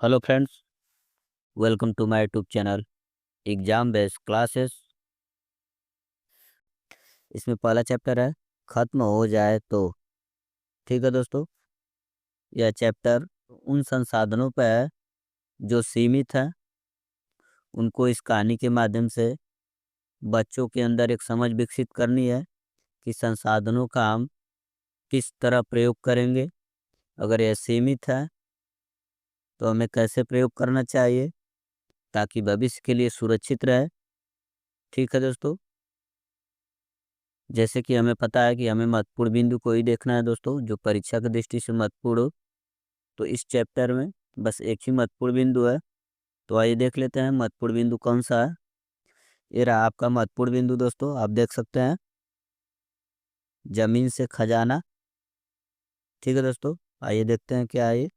Hello friends, welcome to my YouTube channel exam based classes. इसमें पहला chapter है खत्म हो जाए तो। ठीक है दोस्तों, यह चैप्टर उन संसाधनों पर है जो सीमित हैं। उनको इस कहानी के माध्यम से बच्चों के अंदर एक समझ विकसित करनी है कि संसाधनों का हम किस तरह प्रयोग करेंगे। अगर यह सीमित है तो हमें कैसे प्रयोग करना चाहिए ताकि भविष्य के लिए सुरक्षित रहे। ठीक है दोस्तों, जैसे कि हमें पता है कि हमें महत्वपूर्ण बिंदु को ही देखना है दोस्तों, जो परीक्षा की दृष्टि से महत्वपूर्ण हो। तो इस चैप्टर में बस एक ही महत्वपूर्ण बिंदु है। तो आइए देख लेते हैं महत्वपूर्ण बिंदु कौन सा है। ये रहा आपका महत्वपूर्ण बिंदु दोस्तों, आप देख सकते हैं जमीन से खजाना। ठीक है दोस्तों, आइए देखते हैं क्या है ये।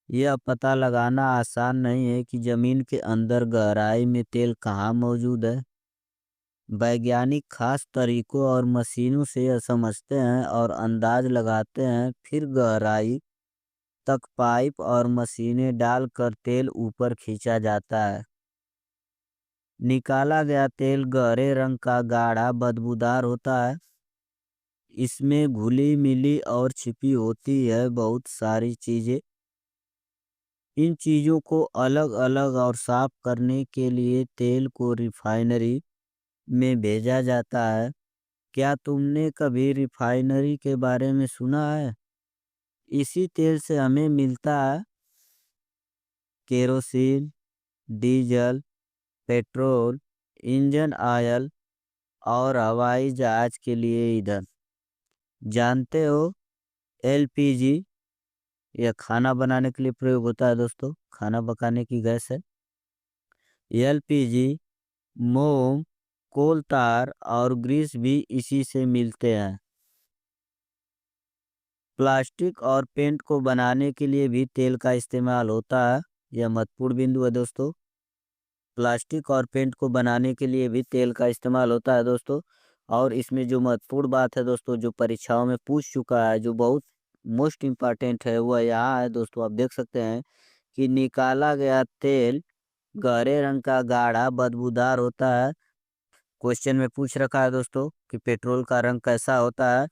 यह पता लगाना आसान नहीं है कि जमीन के अंदर गहराई में तेल कहाँ मौजूद है। वैज्ञानिक खास तरीकों और मशीनों से यह समझते हैं और अंदाज लगाते हैं, फिर गहराई तक पाइप और मशीनें डालकर तेल ऊपर खींचा जाता है। निकाला गया तेल गहरे रंग का गाढ़ा बदबूदार होता है। इसमें घुली मिली और छिपी होती है बहुत सारी चीजें। इन चीजों को अलग अलग और साफ करने के लिए तेल को रिफाइनरी में भेजा जाता है। क्या तुमने कभी रिफाइनरी के बारे में सुना है? इसी तेल से हमें मिलता है kerosene, diesel, petrol, engine oil और हवाई जहाज के लिए ईंधन। जानते हो एलपीजी, यह खाना बनाने के लिए प्रयोग होता है दोस्तों, खाना पकाने की गैस है। एलपीजी, मोम, कोल तार और ग्रीस भी इसी से मिलते हैं। प्लास्टिक और पेंट को बनाने के लिए भी तेल का इस्तेमाल होता है। यह महत्वपूर्ण बिंदु है दोस्तों। प्लास्टिक और पेंट को बनाने के लिए भी तेल का इस्तेमाल होता है दोस्तों। और इसमें जो महत्वपूर्ण बात है दोस्तों, जो परीक्षाओं में पूछ चुका है, जो बहुत मोस्ट इम्पॉर्टेंट है, वह यहाँ है दोस्तों। आप देख सकते हैं कि निकाला गया तेल गहरे रंग का गाढ़ा बदबूदार होता है। क्वेश्चन में पूछ रखा है दोस्तों कि पेट्रोल का रंग कैसा होता है,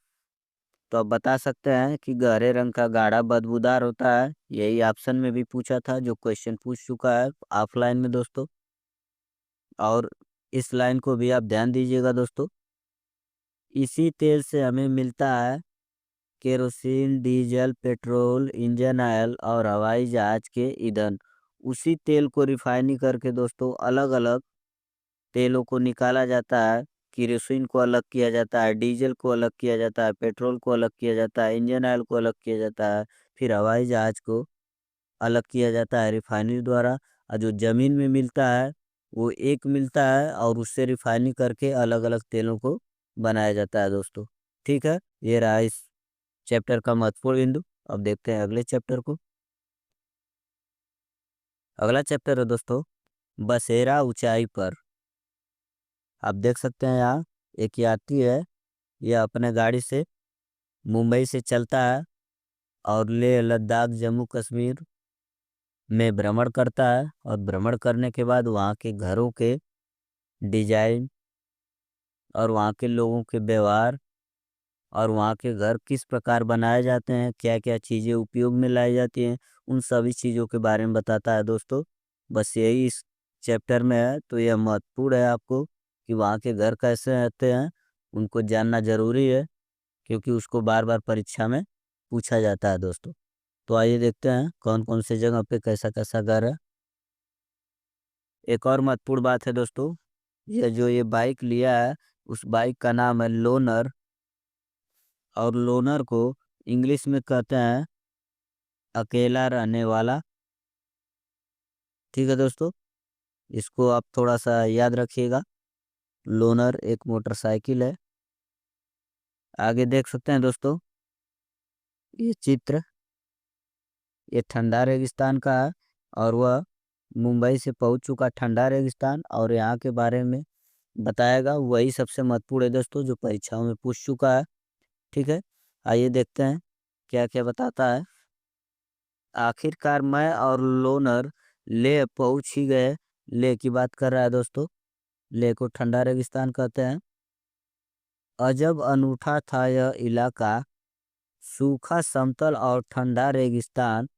तो आप बता सकते हैं कि गहरे रंग का गाढ़ा बदबूदार होता है। यही ऑप्शन में भी पूछा था, जो क्वेश्चन पूछ चुका है ऑफलाइन में दोस्तों। और इस लाइन को भी आप ध्यान दीजिएगा दोस्तों। इसी तेल से हमें मिलता है kerosene, diesel, petrol, engine oil और हवाई जहाज के ईंधन। उसी तेल को रिफाइनिंग करके दोस्तों अलग अलग तेलों को निकाला जाता है। केरोसिन को अलग किया जाता है, डीजल को अलग किया जाता है, पेट्रोल को अलग किया जाता है, इंजन ऑयल को अलग किया जाता है, फिर हवाई जहाज को अलग किया जाता है रिफाइनरी द्वारा। और जो जमीन में मिलता है वो एक मिलता है और उससे रिफाइनिंग करके अलग अलग तेलों को बनाया जाता है दोस्तों। ठीक है, ये रहा इस चैप्टर का महत्वपूर्ण बिंदु। अब देखते हैं अगले चैप्टर को। अगला चैप्टर है दोस्तों बसेरा ऊंचाई पर। आप देख सकते हैं यहाँ एक यात्री है, यह अपने गाड़ी से मुंबई से चलता है और लेह लद्दाख जम्मू कश्मीर में भ्रमण करता है। और भ्रमण करने के बाद वहाँ के घरों के डिजाइन और वहाँ के लोगों के व्यवहार और वहाँ के घर किस प्रकार बनाए जाते हैं, क्या क्या चीज़ें उपयोग में लाई जाती हैं, उन सभी चीज़ों के बारे में बताता है दोस्तों। बस यही इस चैप्टर में है। तो यह महत्वपूर्ण है आपको कि वहाँ के घर कैसे रहते हैं, उनको जानना जरूरी है, क्योंकि उसको बार बार परीक्षा में पूछा जाता है दोस्तों। तो आइए देखते हैं कौन कौन से जगह पे कैसा कैसा घर है। एक और महत्वपूर्ण बात है दोस्तों, यह जो ये बाइक लिया है, उस बाइक का नाम है लोनर। और लोनर को इंग्लिश में कहते हैं अकेला रहने वाला। ठीक है दोस्तों, इसको आप थोड़ा सा याद रखिएगा। लोनर एक मोटरसाइकिल है। आगे देख सकते हैं दोस्तों ये चित्र, ये ठंडा रेगिस्तान का है। और वह मुंबई से पहुंच चुका ठंडा रेगिस्तान, और यहाँ के बारे में बताएगा। वही सबसे महत्वपूर्ण है दोस्तों, जो परीक्षाओं में पूछ चुका है। ठीक है, आइए देखते हैं क्या क्या बताता है। आखिरकार मैं और लोनर लेह पहुंच ही गए। लेह की बात कर रहा है दोस्तों। लेह को ठंडा रेगिस्तान कहते हैं। अजब अनूठा था यह इलाका। सूखा समतल और ठंडा रेगिस्तान।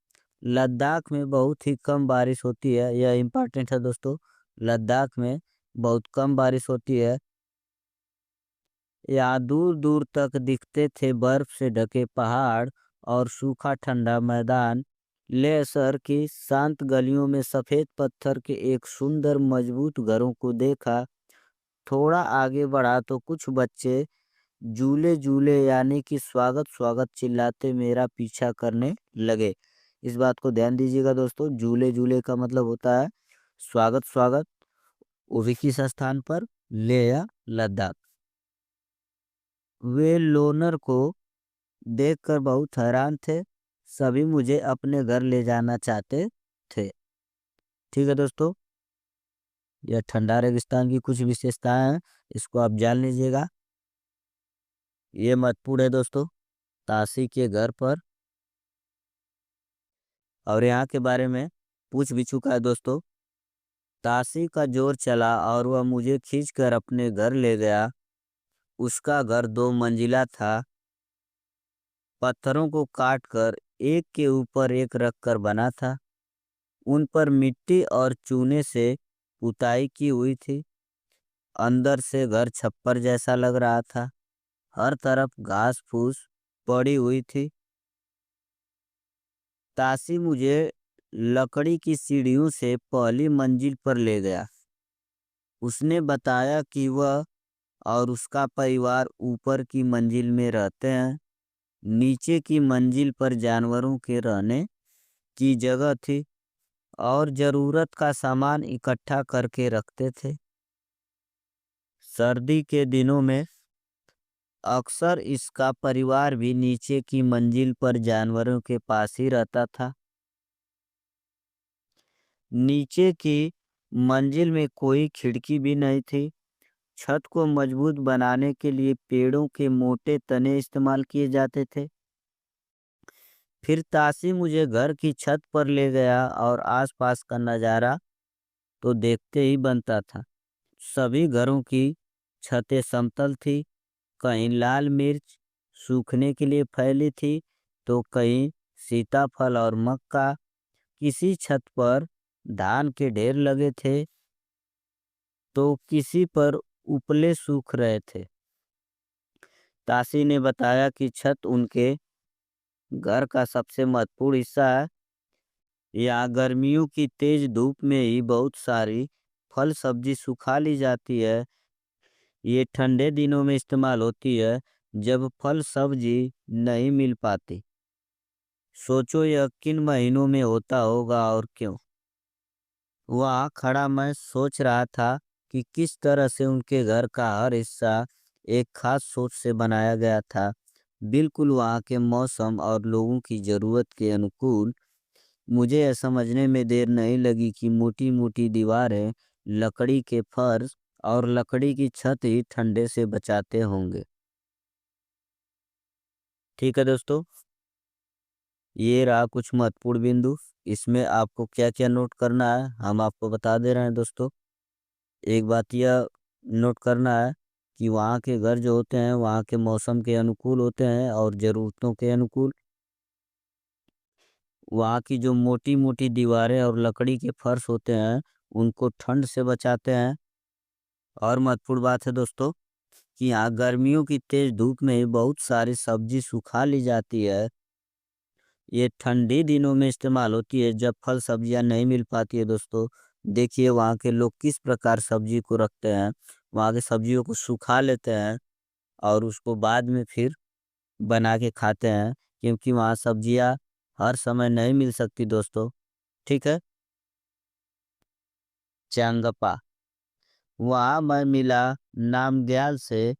लद्दाख में बहुत ही कम बारिश होती है, यह इम्पोर्टेंट है दोस्तों। लद्दाख में बहुत कम बारिश होती है। यहाँ दूर दूर तक दिखते थे बर्फ से ढके पहाड़ और सूखा ठंडा मैदान। लेह शहर की शांत गलियों में सफेद पत्थर के एक सुंदर मजबूत घरों को देखा। थोड़ा आगे बढ़ा तो कुछ बच्चे झूले झूले यानी कि स्वागत स्वागत चिल्लाते मेरा पीछा करने लगे। इस बात को ध्यान दीजिएगा दोस्तों, झूले झूले का मतलब होता है स्वागत स्वागत। वो भी किस स्थान पर? लेह या लद्दाख। वे लोनर को देखकर बहुत हैरान थे। सभी मुझे अपने घर ले जाना चाहते थे। ठीक है दोस्तों, यह ठंडा रेगिस्तान की कुछ विशेषताएं हैं, इसको आप जान लीजिएगा। ये महत्वपूर्ण है दोस्तों। ताशी के घर पर और यहाँ के बारे में पूछ भी चुका है दोस्तों। ताशी का जोर चला और वह मुझे खींचकर अपने घर ले गया। उसका घर 2 मंजिला था। पत्थरों को काटकर एक के ऊपर एक रखकर बना था। उन पर मिट्टी और चूने से पुताई की हुई थी। अंदर से घर छप्पर जैसा लग रहा था। हर तरफ घास फूस पड़ी हुई थी। ताशी मुझे लकड़ी की सीढ़ियों से पहली मंजिल पर ले गया। उसने बताया कि वह और उसका परिवार ऊपर की मंजिल में रहते हैं। नीचे की मंजिल पर जानवरों के रहने की जगह थी और जरूरत का सामान इकट्ठा करके रखते थे। सर्दी के दिनों में अक्सर इसका परिवार भी नीचे की मंजिल पर जानवरों के पास ही रहता था। नीचे की मंजिल में कोई खिड़की भी नहीं थी। छत को मजबूत बनाने के लिए पेड़ों के मोटे तने इस्तेमाल किए जाते थे। फिर ताशी मुझे घर की छत पर ले गया और आसपास का नज़ारा तो देखते ही बनता था। सभी घरों की छतें समतल थी। कहीं लाल मिर्च सूखने के लिए फैली थी तो कहीं सीताफल और मक्का। किसी छत पर धान के ढेर लगे थे तो किसी पर उपले सूख रहे थे। ताशी ने बताया कि छत उनके घर का सबसे महत्वपूर्ण हिस्सा है। यहाँ गर्मियों की तेज धूप में ही बहुत सारी फल सब्जी सुखा ली जाती है। ये ठंडे दिनों में इस्तेमाल होती है जब फल सब्जी नहीं मिल पाती। सोचो यह किन महीनों में होता होगा और क्यों। वहाँ खड़ा मैं सोच रहा था कि किस तरह से उनके घर का हर हिस्सा एक खास सोच से बनाया गया था, बिल्कुल वहाँ के मौसम और लोगों की ज़रूरत के अनुकूल। मुझे यह समझने में देर नहीं लगी कि मोटी मोटी दीवारें, लकड़ी के फर्श और लकड़ी की छत ही ठंडे से बचाते होंगे। ठीक है दोस्तों, ये रहा कुछ महत्वपूर्ण बिंदु। इसमें आपको क्या क्या नोट करना है हम आपको बता दे रहे हैं दोस्तों। एक बात यह नोट करना है कि वहाँ के घर जो होते हैं वहाँ के मौसम के अनुकूल होते हैं और ज़रूरतों के अनुकूल। वहाँ की जो मोटी मोटी दीवारें और लकड़ी के फर्श होते हैं उनको ठंड से बचाते हैं। और महत्वपूर्ण बात है दोस्तों कि यहाँ गर्मियों की तेज धूप में ही बहुत सारी सब्जी सुखा ली जाती है। ये ठंडी दिनों में इस्तेमाल होती है जब फल सब्जियां नहीं मिल पाती है दोस्तों। देखिए वहाँ के लोग किस प्रकार सब्जी को रखते हैं। वहाँ की सब्जियों को सुखा लेते हैं और उसको बाद में फिर बना के खाते हैं, क्योंकि वहाँ सब्जियां हर समय नहीं मिल सकती दोस्तों। ठीक है। चांगपा, वहाँ मैं मिला नामग्याल से।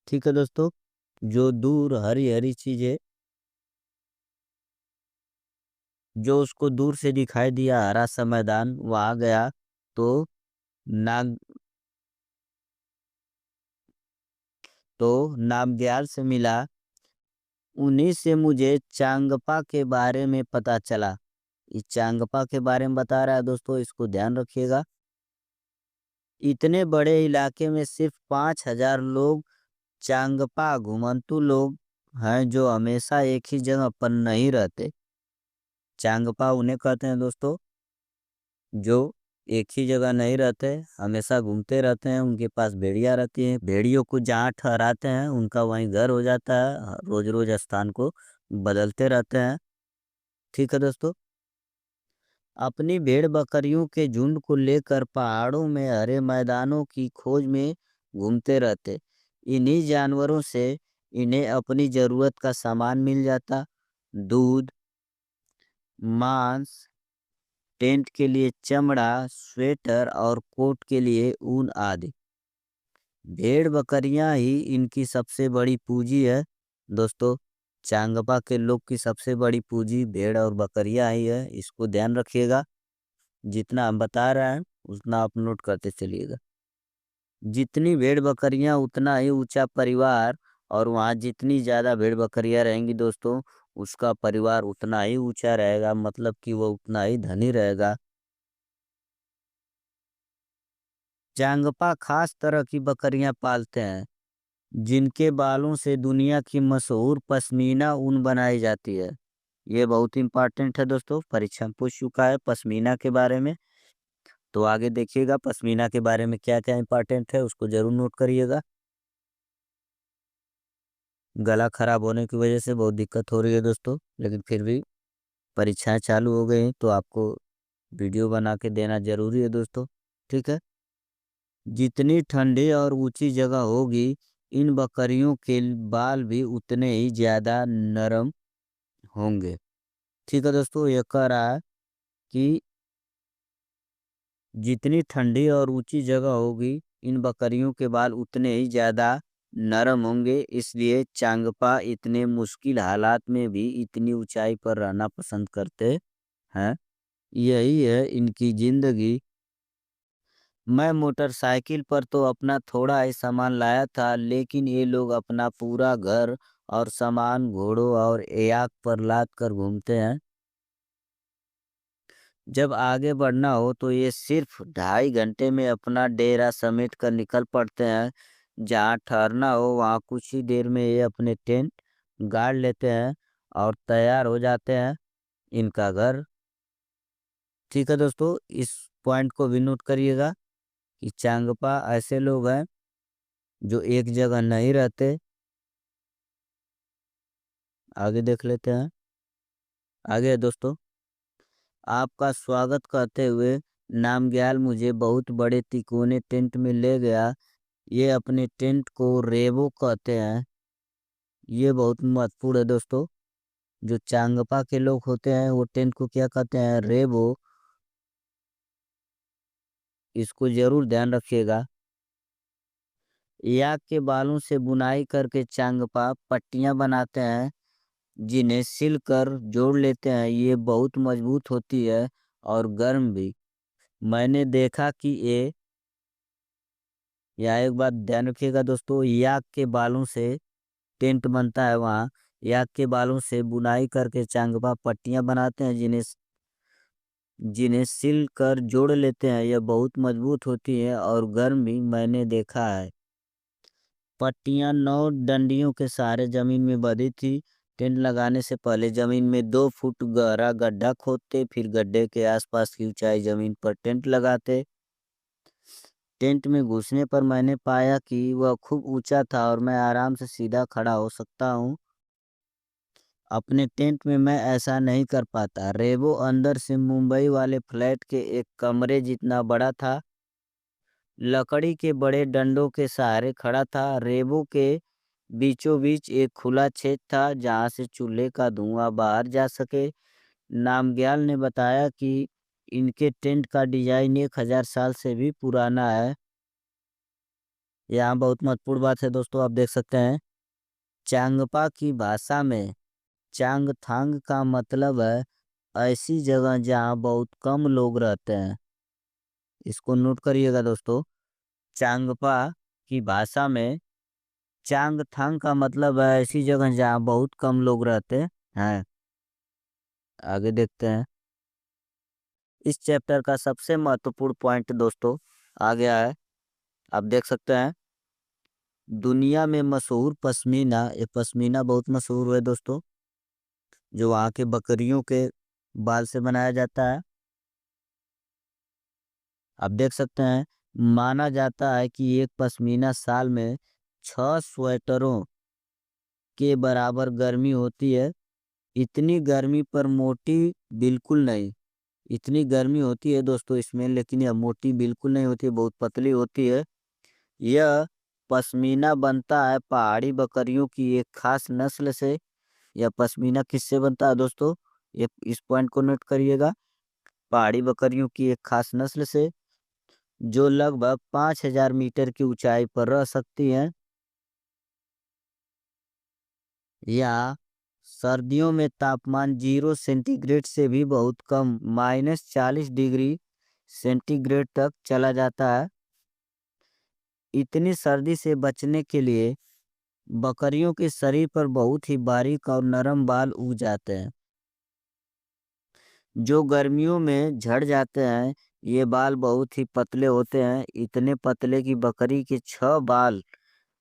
ठीक है दोस्तों, जो दूर हरी हरी चीजें, जो उसको दूर से दिखाई दिया हरा सा मैदान, वहाँ गया तो नाग तो नामग्याल से मिला। उन्हीं से मुझे चांगपा के बारे में पता चला। इस चांगपा के बारे में बता रहा है दोस्तों, इसको ध्यान रखिएगा। इतने बड़े इलाके में सिर्फ 5,000 लोग चांगपा घुमंतू लोग हैं जो हमेशा एक ही जगह पर नहीं रहते। चांगपा उन्हें कहते हैं दोस्तों जो एक ही जगह नहीं रहते, हमेशा घूमते रहते हैं। उनके पास भेड़िया रहती हैं, भेड़ियों को जहाँ ठहराते हैं उनका वहीं घर हो जाता है, रोज रोज स्थान को बदलते रहते हैं। ठीक है दोस्तों, अपनी भेड़ बकरियों के झुंड को लेकर पहाड़ों में हरे मैदानों की खोज में घूमते रहते। इन्हीं जानवरों से इन्हें अपनी जरूरत का सामान मिल जाता, दूध, मांस, टेंट के लिए चमड़ा, स्वेटर और कोट के लिए ऊन आदि। भेड़ बकरियां ही इनकी सबसे बड़ी पूंजी है दोस्तों। चांगपा के लोग की सबसे बड़ी पूंजी भेड़ और बकरियां ही है, इसको ध्यान रखिएगा। जितना हम बता रहे हैं उतना आप नोट करते चलिएगा। जितनी भेड़ बकरियां उतना ही ऊंचा परिवार, और वहाँ जितनी ज्यादा भेड़ बकरियां रहेंगी दोस्तों उसका परिवार उतना ही ऊंचा रहेगा, मतलब कि वो उतना ही धनी रहेगा। चांगपा खास तरह की बकरियां पालते हैं जिनके बालों से दुनिया की मशहूर पश्मीना ऊन बनाई जाती है। ये बहुत इंपॉर्टेंट है दोस्तों, परीक्षा में पूछ चुका है पश्मीना के बारे में। तो आगे देखिएगा पश्मीना के बारे में क्या क्या इंपॉर्टेंट है, उसको जरूर नोट करिएगा। गला खराब होने की वजह से बहुत दिक्कत हो रही है दोस्तों, लेकिन फिर भी परीक्षाएं चालू हो गई हैं तो आपको वीडियो बना के देना जरूरी है दोस्तों। ठीक है, जितनी ठंडी और ऊंची जगह होगी इन बकरियों के बाल भी उतने ही ज्यादा नरम होंगे। ठीक है दोस्तों, ये कह रहा है कि जितनी ठंडी और ऊंची जगह होगी इन बकरियों के बाल उतने ही ज्यादा नरम होंगे, इसलिए चांगपा इतने मुश्किल हालात में भी इतनी ऊंचाई पर रहना पसंद करते हैं। यही है इनकी जिंदगी। मैं मोटरसाइकिल पर तो अपना थोड़ा ही सामान लाया था, लेकिन ये लोग अपना पूरा घर और सामान घोड़ों और याक पर लाद कर घूमते हैं। जब आगे बढ़ना हो तो ये सिर्फ 2.5 घंटे में अपना डेरा समेट कर निकल पड़ते हैं। जहाँ ठहरना हो वहाँ कुछ ही देर में ये अपने टेंट गाड़ लेते हैं और तैयार हो जाते हैं इनका घर। ठीक है दोस्तों, इस पॉइंट को भी नोट करिएगा कि चांगपा ऐसे लोग हैं जो एक जगह नहीं रहते। आगे देख लेते हैं। आगे है दोस्तों, आपका स्वागत करते हुए नामग्याल मुझे बहुत बड़े तिकोने टेंट में ले गया। ये अपने टेंट को रेबो कहते हैं। ये बहुत महत्वपूर्ण है दोस्तों। जो चांगपा के लोग होते हैं वो टेंट को क्या कहते हैं, रेबो। इसको जरूर ध्यान रखिएगा। याक के बालों से बुनाई करके चांगपा पट्टियां बनाते हैं जिन्हें सिल कर जोड़ लेते हैं। ये बहुत मजबूत होती है और गर्म भी। मैंने देखा कि ये, यहाँ एक बात ध्यान रखिएगा दोस्तों, याक के बालों से टेंट बनता है वहाँ। याक के बालों से बुनाई करके चांगपा पट्टियां बनाते हैं जिन्हें सिल कर जोड़ लेते हैं। यह बहुत मजबूत होती है और गर्म भी, मैंने देखा है। पट्टियां 9 डंडियों के सहारे जमीन में बंधी थी। टेंट लगाने से पहले जमीन में 2 फुट गहरा गड्ढा खोदते, फिर गड्ढे के आसपास की ऊंचाई जमीन पर टेंट लगाते। टेंट में घुसने पर मैंने पाया कि वह खूब ऊंचा था और मैं आराम से सीधा खड़ा हो सकता हूँ। अपने टेंट में मैं ऐसा नहीं कर पाता। रेबो अंदर से मुंबई वाले फ्लैट के एक कमरे जितना बड़ा था। लकड़ी के बड़े डंडों के सहारे खड़ा था। रेबो के बीचों बीच एक खुला छेद था जहां से चूल्हे का धुआं बाहर जा सके। नामग्याल ने बताया कि इनके टेंट का डिजाइन 1,000 साल से भी पुराना है। यहाँ बहुत महत्वपूर्ण बात है दोस्तों, आप देख सकते हैं। चांगपा की भाषा में चांगथांग का मतलब है ऐसी जगह जहाँ बहुत कम लोग रहते हैं। इसको नोट करिएगा दोस्तों। चांगपा की भाषा में चांगथांग का मतलब है ऐसी जगह जहाँ बहुत कम लोग रहते हैं। आगे देखते हैं। इस चैप्टर का सबसे महत्वपूर्ण पॉइंट दोस्तों आ गया है। आप देख सकते हैं दुनिया में मशहूर पश्मीना, ये पश्मीना बहुत मशहूर है दोस्तों, जो वहाँ के बकरियों के बाल से बनाया जाता है। आप देख सकते हैं माना जाता है कि एक पश्मीना साल में 6 स्वेटरों के बराबर गर्मी होती है। इतनी गर्मी पर मोटी बिल्कुल नहीं, इतनी गर्मी होती है दोस्तों इसमें, लेकिन यह मोटी बिल्कुल नहीं होती है, बहुत पतली होती है। यह पश्मीना बनता है पहाड़ी बकरियों की एक खास नस्ल से। यह पश्मीना किससे बनता है दोस्तों, ये इस पॉइंट को नोट करिएगा। पहाड़ी बकरियों की एक खास नस्ल से, जो लगभग 5,000 मीटर की ऊंचाई पर रह सकती हैं। या सर्दियों में तापमान 0 सेंटीग्रेड से भी बहुत कम -40 डिग्री सेंटीग्रेड तक चला जाता है। इतनी सर्दी से बचने के लिए बकरियों के शरीर पर बहुत ही बारीक और नरम बाल उग जाते हैं, जो गर्मियों में झड़ जाते हैं। ये बाल बहुत ही पतले होते हैं, इतने पतले कि बकरी के 6 बाल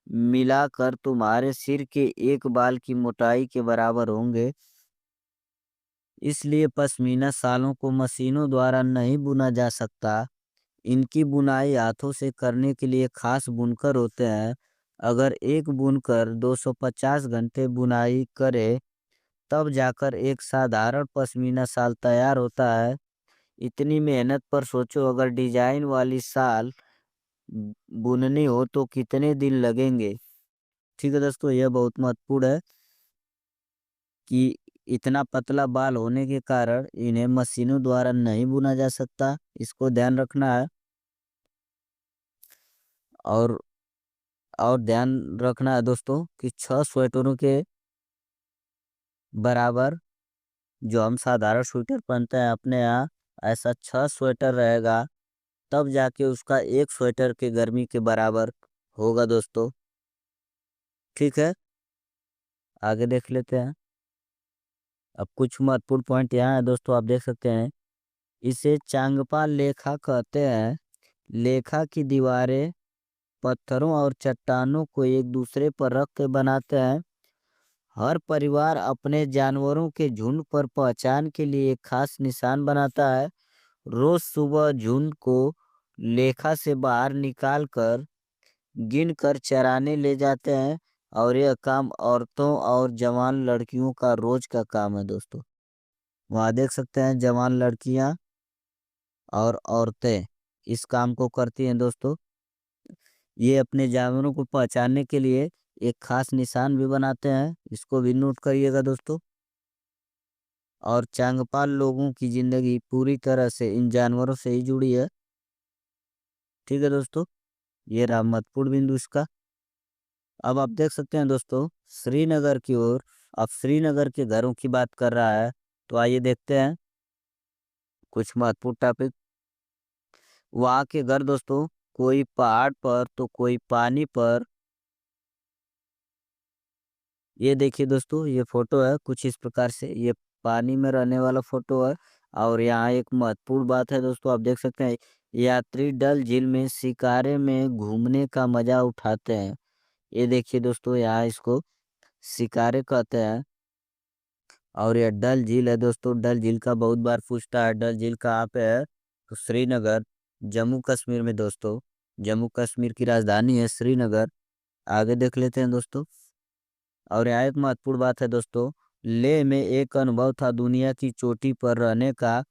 मिलाकर तुम्हारे सिर के एक बाल की मोटाई के बराबर होंगे। इसलिए पश्मीना शालों को मशीनों द्वारा नहीं बुना जा सकता। इनकी बुनाई हाथों से करने के लिए खास बुनकर होते हैं। अगर एक बुनकर 250 घंटे बुनाई करे तब जाकर एक साधारण पश्मीना शाल तैयार होता है। इतनी मेहनत पर सोचो, अगर डिजाइन वाली शाल बुननी हो तो कितने दिन लगेंगे। ठीक है दोस्तों, यह बहुत महत्वपूर्ण है कि इतना पतला बाल होने के कारण इन्हें मशीनों द्वारा नहीं बुना जा सकता, इसको ध्यान रखना है। और और ध्यान रखना है दोस्तों कि 6 स्वेटरों के बराबर जो हम साधारण स्वेटर पहनते हैं अपने यहाँ, ऐसा 6 स्वेटर रहेगा, तब जाके उसका एक स्वेटर के गर्मी के बराबर होगा दोस्तों। ठीक है, आगे देख लेते हैं। अब कुछ महत्वपूर्ण पॉइंट यहाँ है दोस्तों, आप देख सकते हैं। इसे चांगपा लेखा कहते हैं। लेखा की दीवारें पत्थरों और चट्टानों को एक दूसरे पर रख के बनाते हैं। हर परिवार अपने जानवरों के झुंड पर पहचान के लिए एक खास निशान बनाता है। रोज सुबह झुंड को लेखा से बाहर निकाल कर गिन कर चराने ले जाते हैं, और यह काम औरतों और जवान लड़कियों का रोज का काम है दोस्तों। वहाँ देख सकते हैं जवान लड़कियां और औरतें इस काम को करती हैं दोस्तों। ये अपने जानवरों को पहचानने के लिए एक खास निशान भी बनाते हैं, इसको भी नोट करिएगा दोस्तों। और चांगपाल लोगों की जिंदगी पूरी तरह से इन जानवरों से ही जुड़ी है। ठीक है दोस्तों, ये रहा महत्वपूर्ण बिंदु इसका। अब आप देख सकते हैं दोस्तों श्रीनगर की ओर। अब श्रीनगर के घरों की बात कर रहा है, तो आइए देखते हैं कुछ महत्वपूर्ण टॉपिक। वहाँ के घर दोस्तों, कोई पहाड़ पर तो कोई पानी पर। ये देखिए दोस्तों, ये फोटो है कुछ इस प्रकार से, ये पानी में रहने वाला फोटो है। और यहाँ एक महत्वपूर्ण बात है दोस्तों, आप देख सकते हैं यात्री डल झील में शिकारे में घूमने का मजा उठाते हैं। ये देखिए दोस्तों, यहाँ इसको शिकारे कहते हैं। और यह डल झील है दोस्तों, डल झील का बहुत बार पूछता है डल झील कहाँ पे है, तो श्रीनगर, जम्मू कश्मीर में दोस्तों। जम्मू कश्मीर की राजधानी है श्रीनगर। आगे देख लेते हैं दोस्तों। और यहाँ एक महत्वपूर्ण बात है दोस्तों, लेह में एक अनुभव था दुनिया की चोटी पर रहने का।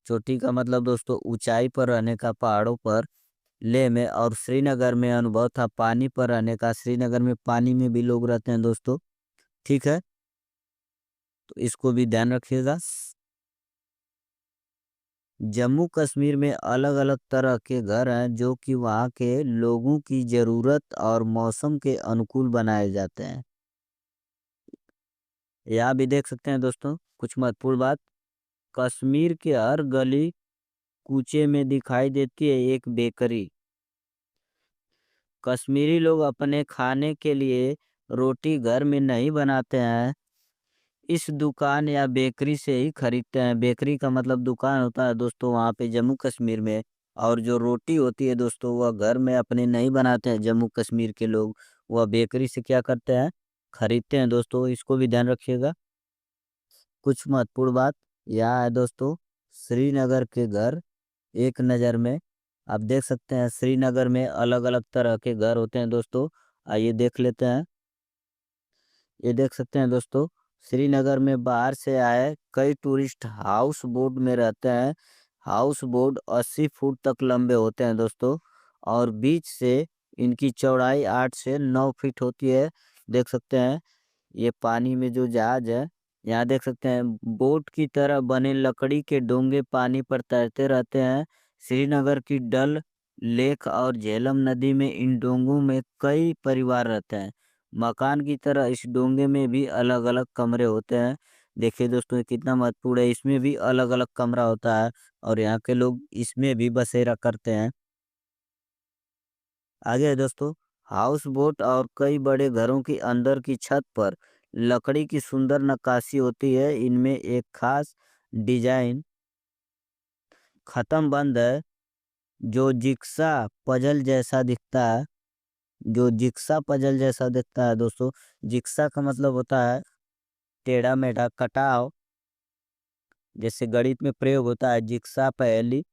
चोटी का मतलब दोस्तों ऊंचाई पर रहने का, पहाड़ों पर, लेह में। और श्रीनगर में अनुभव था पानी पर रहने का, श्रीनगर में पानी में भी लोग रहते हैं दोस्तों। ठीक है, तो इसको भी ध्यान रखिएगा। जम्मू कश्मीर में अलग अलग तरह के घर हैं जो कि वहाँ के लोगों की जरूरत और मौसम के अनुकूल बनाए जाते हैं। यहाँ भी देख सकते हैं दोस्तों कुछ महत्वपूर्ण बात। कश्मीर के हर गली कूचे में दिखाई देती है एक बेकरी। कश्मीरी लोग अपने खाने के लिए रोटी घर में नहीं बनाते हैं, इस दुकान या बेकरी से ही खरीदते हैं। बेकरी का मतलब दुकान होता है दोस्तों वहाँ पे जम्मू कश्मीर में। और जो रोटी होती है दोस्तों वह घर में अपने नहीं बनाते हैं जम्मू कश्मीर के लोग, वह बेकरी से क्या करते हैं, खरीदते हैं दोस्तों, इसको भी ध्यान रखिएगा। कुछ महत्वपूर्ण बात यहाँ है दोस्तों, श्रीनगर के घर एक नज़र में। आप देख सकते हैं श्रीनगर में अलग अलग तरह के घर होते हैं दोस्तों। आइए देख लेते हैं। ये देख सकते हैं दोस्तों, श्रीनगर में बाहर से आए कई टूरिस्ट हाउस बोट में रहते हैं। हाउस बोट 80 फुट तक लंबे होते हैं दोस्तों, और बीच से इनकी चौड़ाई 8 से 9 फीट होती है। देख सकते हैं ये पानी में जो जहाज है, यहाँ देख सकते हैं बोट की तरह बने लकड़ी के डोंगे पानी पर तैरते रहते हैं। श्रीनगर की डल लेक और झेलम नदी में इन डोंगों में कई परिवार रहते हैं। मकान की तरह इस डोंगे में भी अलग अलग कमरे होते हैं। देखिए दोस्तों ये कितना महत्वपूर्ण है, इसमें भी अलग अलग कमरा होता है और यहाँ के लोग इसमें भी बसेरा करते हैं। आगे है दोस्तों, हाउस बोट और कई बड़े घरों की अंदर की छत पर लकड़ी की सुंदर नक्काशी होती है। इनमें एक खास डिजाइन खत्म बंद है जो जिक्सा पजल जैसा दिखता है। जो जिक्सा पजल जैसा दिखता है दोस्तों, जिक्सा का मतलब होता है टेढ़ा मेढ़ा कटाव। जैसे गणित में प्रयोग होता है जिक्सा पहेली,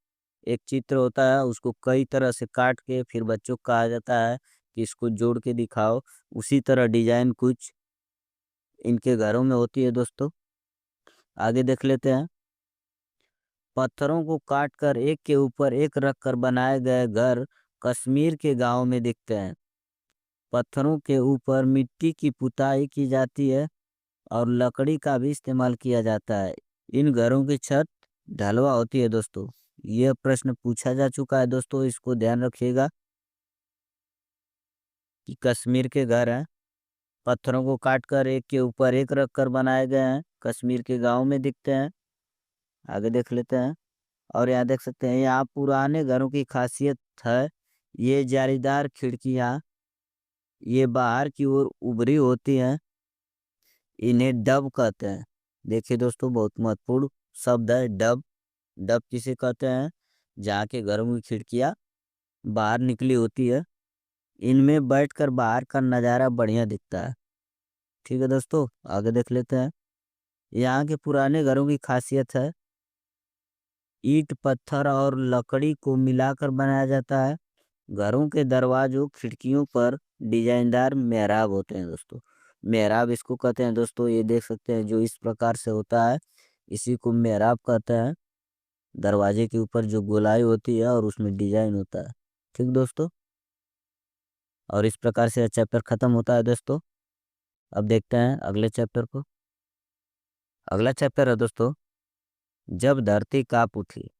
एक चित्र होता है उसको कई तरह से काट के फिर बच्चों को कहा जाता है कि इसको जोड़ के दिखाओ। उसी तरह डिजाइन कुछ इनके घरों में होती है दोस्तों। आगे देख लेते हैं। पत्थरों को काट कर एक के ऊपर एक रख कर बनाए गए घर कश्मीर के गांव में दिखते हैं। पत्थरों के ऊपर मिट्टी की पुताई की जाती है और लकड़ी का भी इस्तेमाल किया जाता है। इन घरों की छत ढलवा होती है दोस्तों। यह प्रश्न पूछा जा चुका है दोस्तों, इसको ध्यान रखिएगा कि कश्मीर के घर हैं, पत्थरों को काट कर एक के ऊपर एक रख कर बनाए गए हैं, कश्मीर के गांव में दिखते हैं। आगे देख लेते हैं। और यहाँ देख सकते हैं यहाँ पुराने घरों की खासियत है, ये जालीदार खिड़कियाँ ये बाहर की ओर उभरी होती हैं। इन्हें डब कहते हैं। देखिए दोस्तों बहुत महत्वपूर्ण शब्द है डब। डब किसे कहते हैं, जहाँ के घरों की खिड़कियाँ बाहर निकली होती है, इनमें बैठकर बाहर का नज़ारा बढ़िया दिखता है। ठीक है दोस्तों, आगे देख लेते हैं। यहाँ के पुराने घरों की खासियत है, ईंट पत्थर और लकड़ी को मिलाकर बनाया जाता है। घरों के दरवाजों खिड़कियों पर डिजाइनदार मेहराब होते हैं दोस्तों। मेहराब इसको कहते हैं दोस्तों, ये देख सकते हैं जो इस प्रकार से होता है, इसी को मेहराब कहते हैं। दरवाजे के ऊपर जो गोलाई होती है और उसमें डिजाइन होता है। ठीक दोस्तों, और इस प्रकार से चैप्टर खत्म होता है दोस्तों। अब देखते हैं अगले चैप्टर को। अगला चैप्टर है दोस्तों, जब धरती कांप उठी।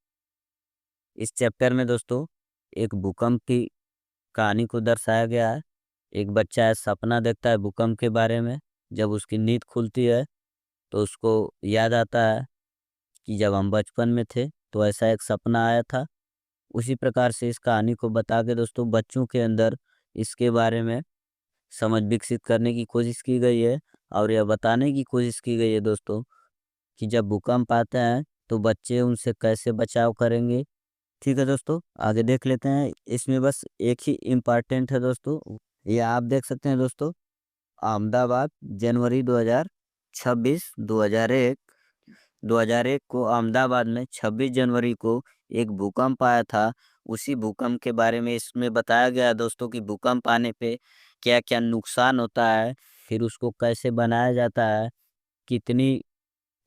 इस चैप्टर में दोस्तों एक भूकंप की कहानी को दर्शाया गया है। एक बच्चा है सपना देखता है भूकंप के बारे में। जब उसकी नींद खुलती है तो उसको याद आता है कि जब हम बचपन में थे तो ऐसा एक सपना आया था। उसी प्रकार से इस कहानी को बता के दोस्तों बच्चों के अंदर इसके बारे में समझ विकसित करने की कोशिश की गई है। और यह बताने की कोशिश की गई है दोस्तों कि जब भूकंप आते हैं तो बच्चे उनसे कैसे बचाव करेंगे। ठीक है दोस्तों, आगे देख लेते हैं। इसमें बस एक ही इम्पॉर्टेंट है दोस्तों, ये आप देख सकते हैं दोस्तों। अहमदाबाद जनवरी 2026 2001 को अहमदाबाद में 26 जनवरी को एक भूकंप आया था। उसी भूकंप के बारे में इसमें बताया गया है दोस्तों कि भूकंप आने पे क्या क्या नुकसान होता है, फिर उसको कैसे बनाया जाता है, कितनी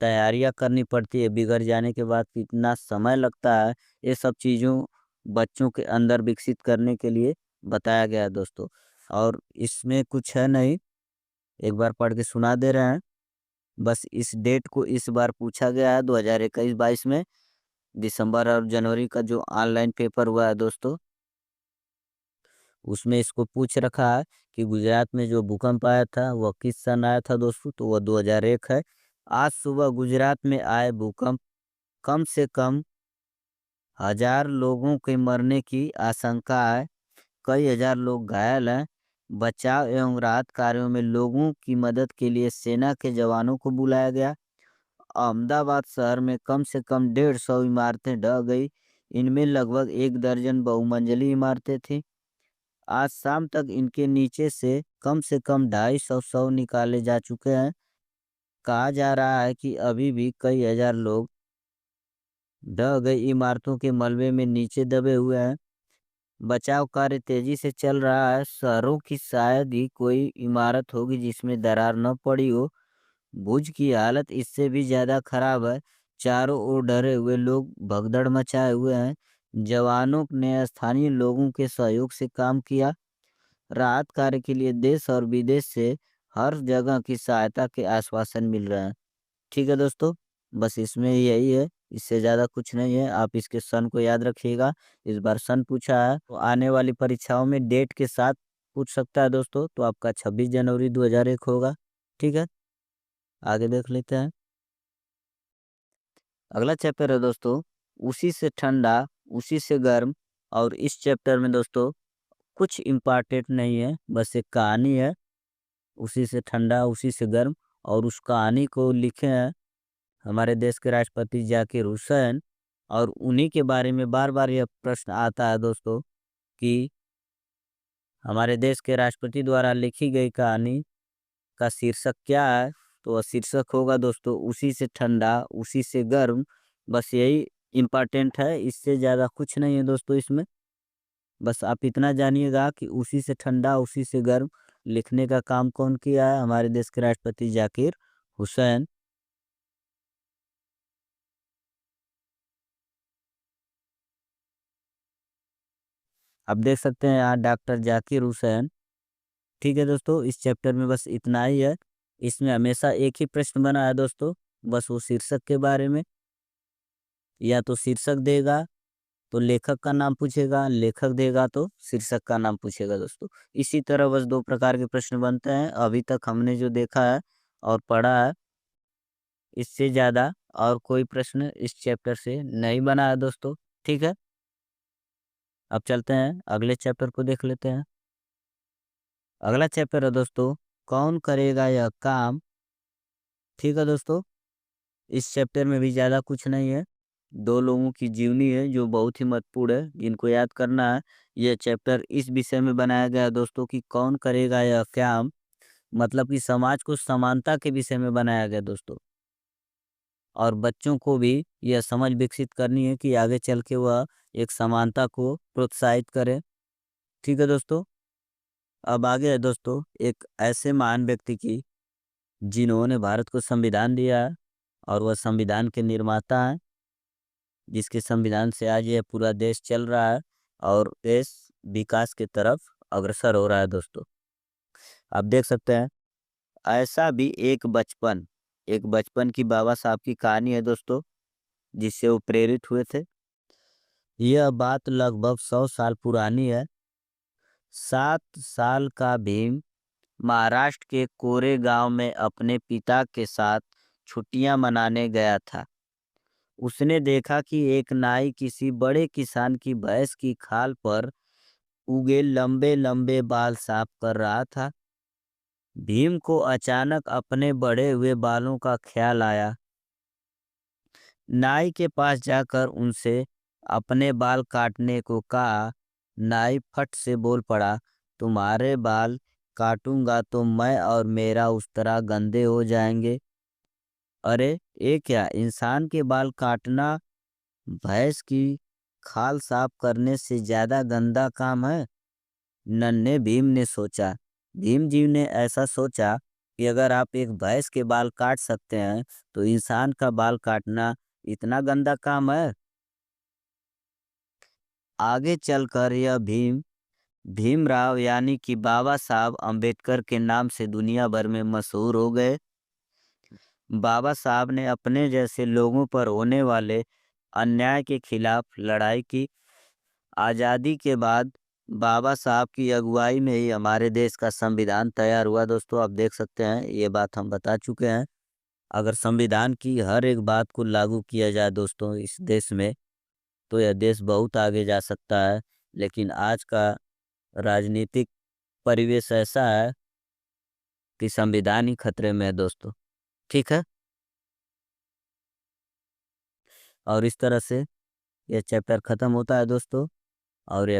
तैयारियां करनी पड़ती है, बिगड़ जाने के बाद कितना समय लगता है। ये सब चीज़ों बच्चों के अंदर विकसित करने के लिए बताया गया है दोस्तों। और इसमें कुछ है नहीं, एक बार पढ़ के सुना दे रहे हैं। बस इस डेट को इस बार पूछा गया है 2021-22 में, दिसंबर और जनवरी का जो ऑनलाइन पेपर हुआ है दोस्तों, उसमें इसको पूछ रखा है कि गुजरात में जो भूकंप आया था वह किस सन आया था दोस्तों, तो वह 2001 है। आज सुबह गुजरात में आए भूकंप कम से कम 1000 लोगों के मरने की आशंका है। कई हजार लोग घायल हैं। बचाव एवं राहत कार्यों में लोगों की मदद के लिए सेना के जवानों को बुलाया गया। अहमदाबाद शहर में कम से कम 150 इमारतें ढह गई। इनमें लगभग 1 दर्जन बहुमंजिली इमारतें थीं। आज शाम तक इनके नीचे से कम 250 शव निकाले जा चुके हैं। कहा जा रहा है कि अभी भी कई हजार लोग ढह गई इमारतों के मलबे में नीचे दबे हुए हैं। बचाव कार्य तेजी से चल रहा है। शहरों की शायद ही कोई इमारत होगी जिसमें दरार न पड़ी हो। भुज की हालत इससे भी ज्यादा खराब है। चारों ओर डरे हुए लोग भगदड़ मचाए हुए हैं। जवानों ने स्थानीय लोगों के सहयोग से काम किया। राहत कार्य के लिए देश और विदेश से हर जगह की सहायता के आश्वासन मिल रहे हैं। ठीक है दोस्तों, बस इसमें यही है, इससे ज़्यादा कुछ नहीं है। आप इसके सन को याद रखिएगा। इस बार सन पूछा है तो आने वाली परीक्षाओं में डेट के साथ पूछ सकता है दोस्तों, तो आपका 26 जनवरी 2001 होगा। ठीक है, आगे देख लेते हैं। अगला चैप्टर है दोस्तों, उसी से ठंडा उसी से गर्म। और इस चैप्टर में दोस्तों कुछ इम्पोर्टेंट नहीं है, बस एक कहानी है। उसी से ठंडा उसी से गर्म, और उस कहानी को लिखे हैं हमारे देश के राष्ट्रपति जाकिर हुसैन। और उन्हीं के बारे में बार बार यह प्रश्न आता है दोस्तों कि हमारे देश के राष्ट्रपति द्वारा लिखी गई कहानी का शीर्षक क्या है। तो वह शीर्षक होगा दोस्तों, उसी से ठंडा उसी से गर्म। बस यही इम्पोर्टेंट है, इससे ज़्यादा कुछ नहीं है दोस्तों इसमें। बस आप इतना जानिएगा कि उसी से ठंडा उसी से गर्म लिखने का काम कौन किया है, हमारे देश के राष्ट्रपति जाकिर हुसैन। आप देख सकते हैं यहाँ डॉक्टर जाकिर हुसैन। ठीक है दोस्तों, इस चैप्टर में बस इतना ही है। इसमें हमेशा एक ही प्रश्न बना है दोस्तों, बस वो शीर्षक के बारे में। या तो शीर्षक देगा तो लेखक का नाम पूछेगा, लेखक देगा तो शीर्षक का नाम पूछेगा दोस्तों। इसी तरह बस दो प्रकार के प्रश्न बनते हैं अभी तक हमने जो देखा है और पढ़ा है। इससे ज़्यादा और कोई प्रश्न इस चैप्टर से नहीं बना है दोस्तों। ठीक है, अब चलते हैं अगले चैप्टर को देख लेते हैं। अगला चैप्टर है दोस्तों, कौन करेगा यह काम। ठीक है दोस्तों, इस चैप्टर में भी ज़्यादा कुछ नहीं है। दो लोगों की जीवनी है जो बहुत ही महत्वपूर्ण है, जिनको याद करना है। यह चैप्टर इस विषय में बनाया गया है दोस्तों कि कौन करेगा यह काम, मतलब कि समाज को समानता के विषय में बनाया गया दोस्तों। और बच्चों को भी यह समझ विकसित करनी है कि आगे चल के वह एक समानता को प्रोत्साहित करे। ठीक है दोस्तों, अब आगे है दोस्तों एक ऐसे महान व्यक्ति की जिन्होंने भारत को संविधान दिया है, और वह संविधान के निर्माता हैं, जिसके संविधान से आज यह पूरा देश चल रहा है और देश विकास की तरफ अग्रसर हो रहा है दोस्तों। आप देख सकते हैं ऐसा भी एक बचपन की बाबा साहब की कहानी है दोस्तों, जिससे वो प्रेरित हुए थे। यह बात लगभग 100 साल पुरानी है। 7 साल का भीम महाराष्ट्र के कोरे गांव में अपने पिता के साथ छुट्टियां मनाने गया था। उसने देखा कि एक नाई किसी बड़े किसान की भैंस की खाल पर उगे लंबे लंबे बाल साफ कर रहा था। भीम को अचानक अपने बढ़े हुए बालों का ख्याल आया। नाई के पास जाकर उनसे अपने बाल काटने को कहा। नाई फट से बोल पड़ा, तुम्हारे बाल काटूंगा तो मैं और मेरा उस्तरा गंदे हो जाएंगे। अरे ये क्या, इंसान के बाल काटना भैंस की खाल साफ करने से ज्यादा गंदा काम है। नन्हे भीम ने सोचा। भीम जी ने ऐसा सोचा कि अगर आप एक भैंस के बाल काट सकते हैं तो इंसान का बाल काटना इतना गंदा काम है। आगे चलकर यह भीम भीमराव यानी कि बाबा साहब अंबेडकर के नाम से दुनिया भर में मशहूर हो गए। बाबा साहब ने अपने जैसे लोगों पर होने वाले अन्याय के खिलाफ लड़ाई की। आज़ादी के बाद बाबा साहब की अगुवाई में ही हमारे देश का संविधान तैयार हुआ दोस्तों। आप देख सकते हैं ये बात हम बता चुके हैं। अगर संविधान की हर एक बात को लागू किया जाए दोस्तों इस देश में, तो यह देश बहुत आगे जा सकता है। लेकिन आज का राजनीतिक परिवेश ऐसा है कि संविधान ही खतरे में है दोस्तों। ठीक है, और इस तरह से ये चैप्टर खत्म होता है दोस्तों। और ये